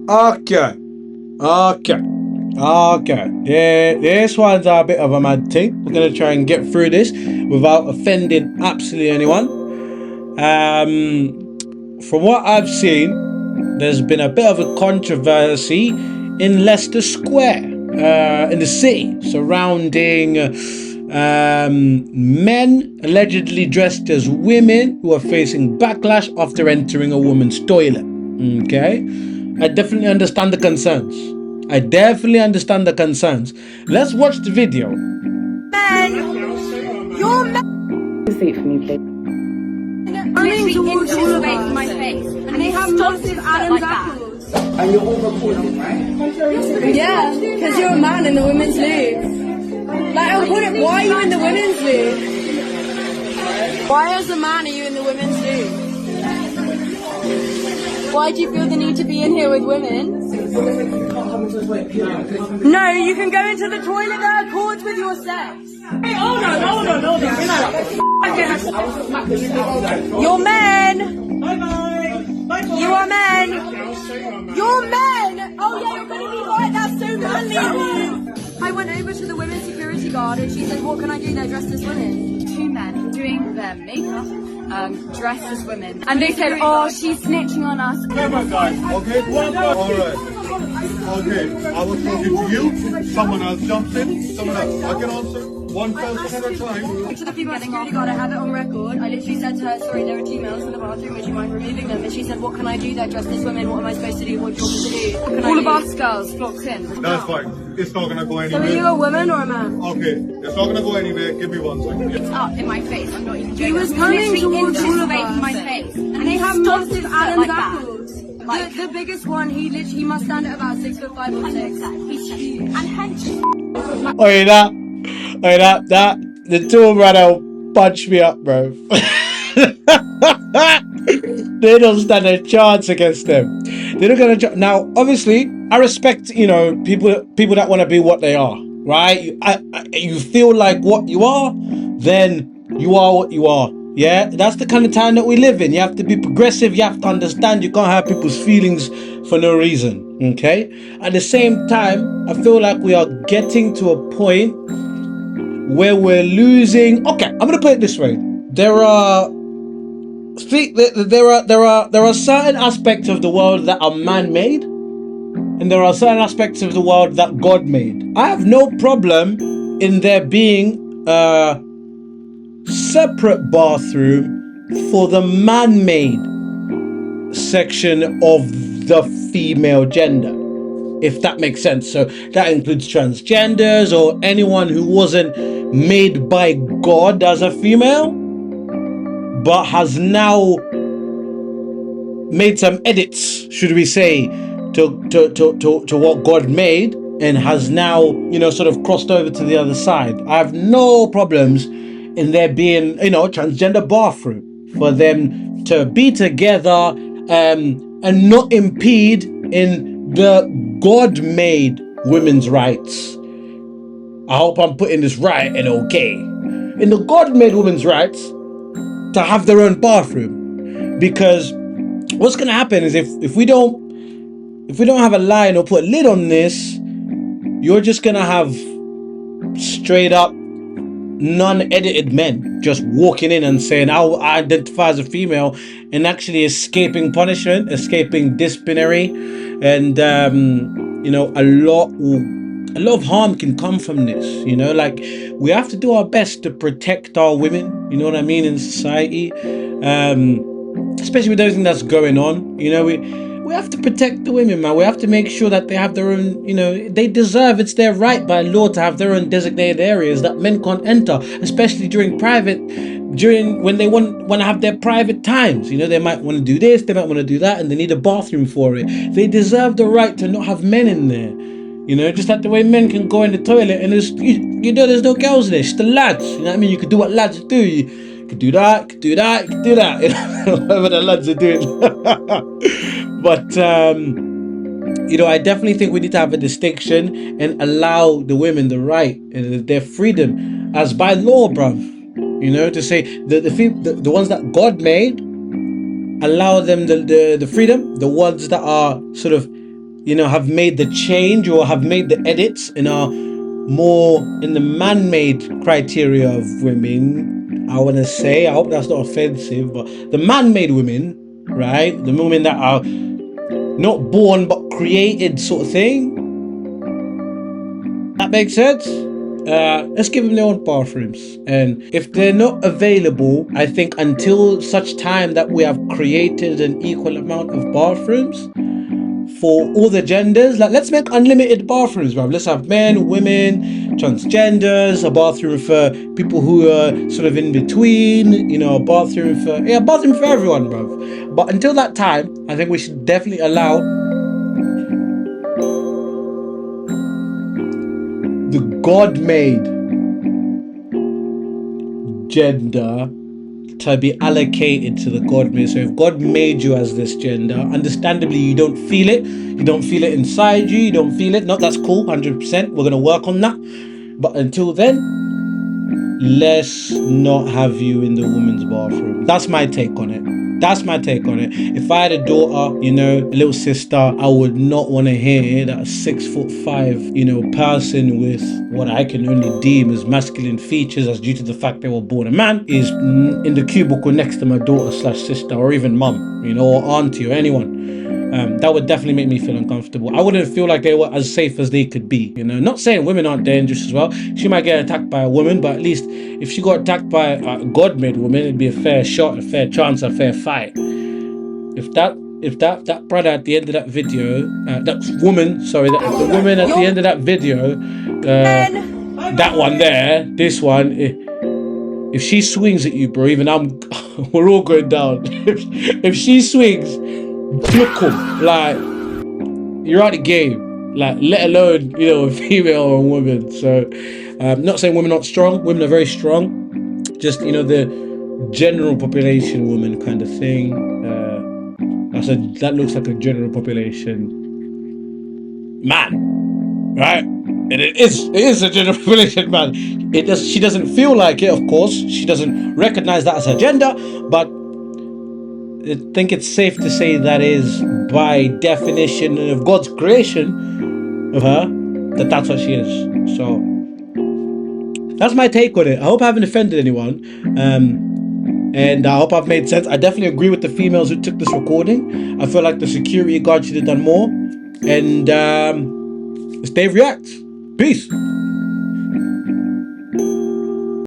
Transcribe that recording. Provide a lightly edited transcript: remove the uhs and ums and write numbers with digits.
Okay. Okay. Okay. Yeah, this one's a bit of a mad thing. We're gonna try and get through this without offending absolutely anyone. From what I've seen, there's been a bit of a controversy in Leicester Square, in the city, surrounding men allegedly dressed as women who are facing backlash after entering a woman's toilet. Okay, I definitely understand the concerns. I definitely understand the concerns. Let's watch the video. Men, you're men. Seat for me, please. Running towards all of us. My face. And they have massive Adam's apples. And you're overpulling, right? Yeah, because you're a man in the women's league. Like, I'll put it, why are you in the women's league? Why as a man are you in the women's league? Why do you feel the need to be in here with women? No, you can go into the toilet that accords with your sex. Hey, hold on. You're men. Bye-bye. You are men. You're men. Oh yeah, you're gonna be right. That's so manly of you. I went over to the women's security guard and she said, what can I do? They're dressed as women. Two men doing their makeup, dressed as women. And they said, oh, she's snitching on us. Camera guys, okay? Alright. Okay, I was talking to you, someone else jumps in, someone else. I can answer one person at a time. To the female security guard, I have it on record. I literally said to her, sorry, there are two males in the bathroom, would you mind removing them? And she said, what can I do? They're dressed as women, what am I supposed to do? What do you want me to do? All of us girls flocked in. That's fine. It's not gonna go So are anywhere. you a woman or a man? Okay, it's not gonna go anywhere. Give me 1 second. It's up in my face. I'm not even He was coming towards all of us. my face. And they have massive Adam's like that. apples. The biggest one, he must stand at about 6'5" or 6. He's huge. And hench. That the two brother punch me up, bro. They don't stand a chance against them. They're not gonna. Now, obviously, I respect people that want to be what they are, right? You feel like what you are, then you are what you are. Yeah, that's the kind of time that we live in. You have to be progressive. You have to understand. You can't have people's feelings for no reason. Okay. At the same time, I feel like we are getting to a point where we're losing. Okay, I'm gonna put it this way. There are certain aspects of the world that are man-made, and there are certain aspects of the world that God made. I have no problem in there being a separate bathroom for the man-made section of the female gender, if that makes sense. So that includes transgenders or anyone who wasn't made by God as a female, but has now made some edits, should we say, to what God made, and has now, sort of crossed over to the other side. I have no problems in there being, transgender bathroom for them to be together, and not impede in the God-made women's rights. I hope I'm putting this right and okay. In the God-made women's rights to have their own bathroom, because what's gonna happen is if we don't have a line or put a lid on this, you're just gonna have straight up non-edited men just walking in and saying, I identify as a female, and actually escaping punishment, escaping disciplinary, and a lot of harm can come from this. Like, we have to do our best to protect our women, you know what I mean, in society, especially with everything that's going on. We have to protect the women, man. We have to make sure that they have their own, they deserve, it's their right by law to have their own designated areas that men can't enter, especially during when they want to have their private times. They might want to do this, they might want to do that, and they need a bathroom for it. They deserve the right to not have men in there. Just like the way men can go in the toilet and there's no girls there, it's just the lads. You know what I mean? You can do what lads do. You can do that, you can do that, you can do that. Whatever the lads are doing. But I definitely think we need to have a distinction and allow the women the right and their freedom as by law, bruv. To say the ones that God made, allow them the freedom. The ones that are sort of have made the change or have made the edits and are more in the man-made criteria of women. I want to say, I hope that's not offensive, but the man-made women, right? The women that are not born but created, sort of thing. That makes sense? Let's give them their own bathrooms. And if they're not available, I think until such time that we have created an equal amount of bathrooms for all the genders, like let's make unlimited bathrooms, bruv. Let's have men, women, transgenders, a bathroom for people who are sort of in between, a bathroom for everyone, bruv. But until that time, I think we should definitely allow the God-made gender to be allocated to the God made. So if God made you as this gender, understandably you don't feel it. You don't feel it inside you. You don't feel it. No, that's cool. 100%. We're gonna work on that. But until then, let's not have you in the women's bathroom. That's my take on it. If I had a daughter, a little sister, I would not want to hear that a 6'5", person with what I can only deem as masculine features, as due to the fact they were born a man, is in the cubicle next to my daughter/sister, or even mum, or auntie, or anyone. That would definitely make me feel uncomfortable. I wouldn't feel like they were as safe as they could be. Not saying women aren't dangerous as well. She might get attacked by a woman, but at least if she got attacked by a God-made woman, it'd be a fair shot, a fair chance, a fair fight. If that brother at the end of that video, the woman at the end of that video, that one there, this one, if she swings at you, bro, even we're all going down. If she swings, look up, like you're out the game, like let alone a female or a woman. So not saying women aren't strong. Women are very strong. Just the general population woman kind of thing. That looks like a general population man, right? And it is a general population man. She doesn't feel like it, of course. She doesn't recognize that as her gender, but I think it's safe to say that is, by definition of God's creation of her, that's what she is. So that's my take on it. I hope I haven't offended anyone. And I hope I've made sense. I definitely agree with the females who took this recording. I feel like the security guard should have done more. And stay react. Peace.